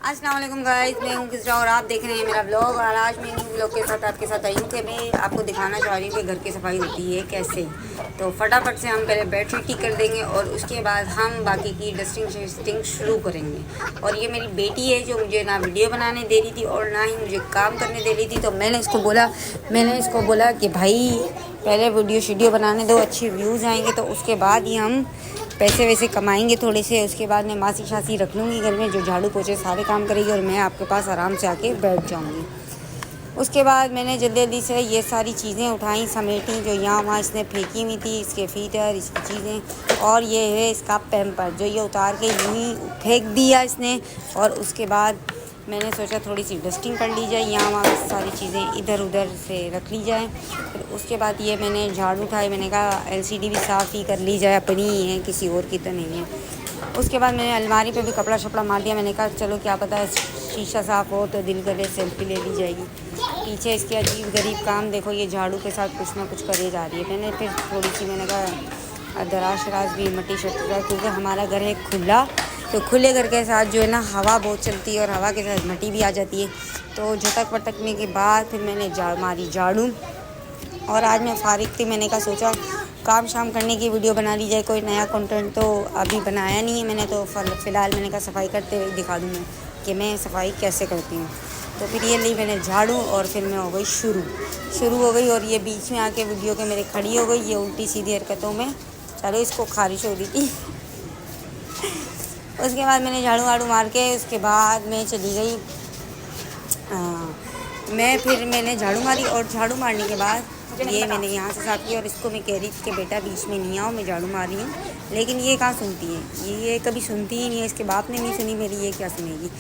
अस्सलाम वालेकुम गाइस, मैं हूँ किसरा और आप देख रहे हैं मेरा ब्लॉग। और आज मैं न्यू ब्लॉग के साथ आपके साथ आई हूँ कि मैं आपको दिखाना चाह रही हूँ कि घर की सफाई होती है कैसे। तो फटाफट से हम पहले बेडशीट ठीक कर देंगे और उसके बाद हम बाकी की डस्टिंग शस्टिंग शुरू करेंगे। और ये मेरी बेटी है जो मुझे ना वीडियो बनाने दे रही थी और ना ही मुझे काम करने दे रही थी। तो मैंने इसको बोला कि भाई पहले वीडियो शीडियो बनाने दो, अच्छे व्यूज़ आएंगे तो उसके बाद ही हम पैसे वैसे कमाएंगे थोड़े से। उसके बाद मैं मासी शासी रख लूँगी घर में, जो झाड़ू पोछे सारे काम करेगी और मैं आपके पास आराम से आके बैठ जाऊँगी। उसके बाद मैंने जल्दी जल्दी से ये सारी चीज़ें उठाई, समेटी, जो यहाँ वहाँ इसने फेंकी हुई थी, इसके फीटर, इसकी चीज़ें। और ये है इसका पैम्पर जो ये उतार के यूँ ही फेंक दिया इसने। और उसके बाद मैंने सोचा थोड़ी सी डस्टिंग कर ली जाए, यहाँ वहाँ सारी चीज़ें इधर उधर से रख ली जाए। फिर उसके बाद ये मैंने झाड़ू उठाई, मैंने कहा एलसीडी भी साफ़ ही कर ली जाए, अपनी ही है, किसी और की तो नहीं है। उसके बाद मैंने अलमारी पे भी कपड़ा शपड़ा मार दिया। मैंने कहा चलो क्या पता है शीशा साफ़ हो तो दिल करे सेल्फी ले ली जाएगी। पीछे इसके अजीब गरीब काम देखो, ये झाड़ू के साथ कुछ ना कुछ करे जा रही है। मैंने फिर थोड़ी सी मैंने कहा दराज शराज भी मट्टी शट्टी, क्योंकि हमारा घर है खुला, तो खुले घर के साथ जो है ना हवा बहुत चलती है और हवा के साथ मट्टी भी आ जाती है। तो झटक पटकने के बाद फिर मैंने मारी झाड़ू। और आज मैं फारिग थी, मैंने कहा सोचा काम शाम करने की वीडियो बना ली जाए, कोई नया कंटेंट तो अभी बनाया नहीं है मैंने। तो फ़िलहाल मैंने कहा सफाई करते हुए दिखा दूँ मैं कि मैं सफाई कैसे करती हूँ। तो फिर ये ली मैंने झाड़ू और फिर मैं हो गई शुरू हो गई। और ये बीच में आके वीडियो के मेरे खड़ी हो गई, ये उल्टी सीधी हरकतों में। चलो इसको खारिश हो रही थी। उसके बाद मैंने झाड़ू वाड़ू मार के उसके बाद मैं चली गई। मैंने झाड़ू मारी और झाड़ू मारने के बाद ये मैंने यहाँ से साफ़ किया। और इसको मैं कह रही थी कि बेटा बीच में नहीं आओ, मैं झाड़ू मार रही हूँ, लेकिन ये कहाँ सुनती है, ये कभी सुनती ही नहीं है। इसके बाप ने नहीं सुनी मेरी, ये क्या सुनेगी।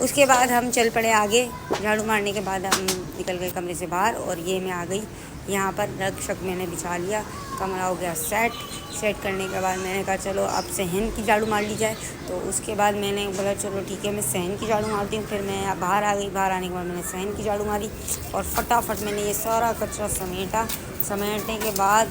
उसके बाद हम चल पड़े आगे। झाड़ू मारने के बाद हम निकल गए कमरे से बाहर और ये मैं आ गई यहाँ पर। रग शक मैंने बिछा लिया, कमरा हो गया सेट करने के बाद मैंने कहा चलो अब सहन की झाड़ू मार ली जाए। तो उसके बाद मैंने बोला चलो ठीक है मैं सहन की झाड़ू मारती हूँ। फिर मैं बाहर आ गई, बाहर आने के बाद मैंने सहन की झाड़ू मारी और फटाफट मैंने ये सारा कचरा समेटने के बाद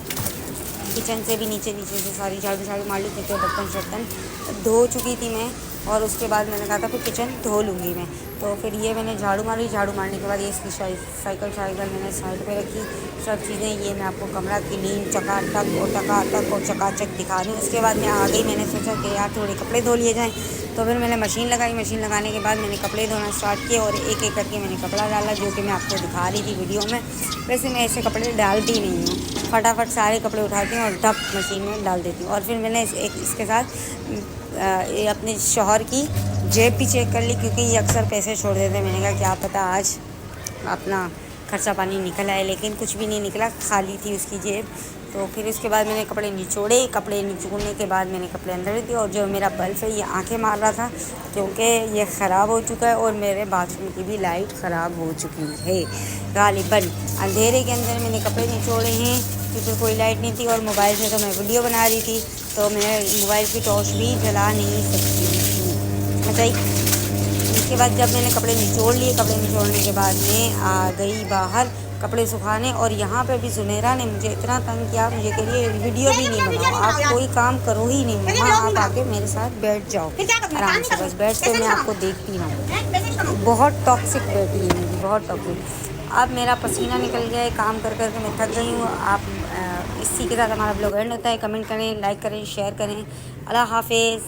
किचन से भी नीचे से सारी झाड़ू मार ली, क्योंकि बर्तन शर्तन धो चुकी थी मैं। और उसके बाद मैंने कहा था फिर किचन धो लूँगी मैं। तो फिर ये मैंने झाड़ू मारी, झाड़ू मारने के बाद ये इसकी साइकिल मैंने साइड पे रखी, सब चीज़ें। ये मैं आपको कमरा क्लीन टकाटक और चकाचक दिखा रही हूँ। उसके बाद मैं आ गई, मैंने सोचा कि यार थोड़े कपड़े धो लिए जाएँ। तो फिर मैंने मशीन लगाई, मशीन लगाने के बाद मैंने कपड़े धोना स्टार्ट किए और एक एक करके मैंने कपड़ा डाला, जो कि मैं आपको दिखा रही थी वीडियो में। वैसे मैं ऐसे कपड़े डालती नहीं हूँ, फटाफट सारे कपड़े उठाती हूँ और डब मशीन में डाल देती हूँ। और फिर मैंने इसके साथ ये अपने शौहर की जेब भी चेक कर ली, क्योंकि ये अक्सर पैसे छोड़ देते हैं। मैंने कहा क्या पता आज अपना खर्चा पानी निकल आए, लेकिन कुछ भी नहीं निकला, खाली थी उसकी जेब। तो फिर उसके बाद मैंने कपड़े निचोड़े, कपड़े निचोड़ने के बाद मैंने कपड़े अंदर दिए। और जो मेरा बल्ब है ये आंखें मार रहा था, क्योंकि ये ख़राब हो चुका है और मेरे बाथरूम की भी लाइट ख़राब हो चुकी है। गालिबन अंधेरे के अंदर मैंने कपड़े निचोड़े हैं, क्योंकि कोई लाइट नहीं थी और मोबाइल से तो मैं वीडियो बना रही थी, तो मैं मोबाइल की टॉर्च भी जला नहीं सकती थी। अच्छा, इसके बाद जब मैंने कपड़े निचोड़ लिए, कपड़े निचोड़ने के बाद मैं आ गई बाहर कपड़े सुखाने। और यहाँ पे भी सुनहरा ने मुझे इतना तंग किया, मुझे कह रही है वीडियो भी नहीं बनाओ, आप कोई काम करो ही नहीं मम्मा, आप आके मेरे साथ बैठ जाओ आराम से, बस बैठ के मैं आपको देखती रहूँ। बहुत टॉक्सिक बेटी है मेरी, बहुत टॉक्सिक। अब मेरा पसीना निकल गया है, काम कर कर के मैं थक गई हूँ। आप इसी के साथ हमारा ब्लॉग एंड होता है। कमेंट करें, लाइक करें, शेयर करें। अल्लाह हाफिज़।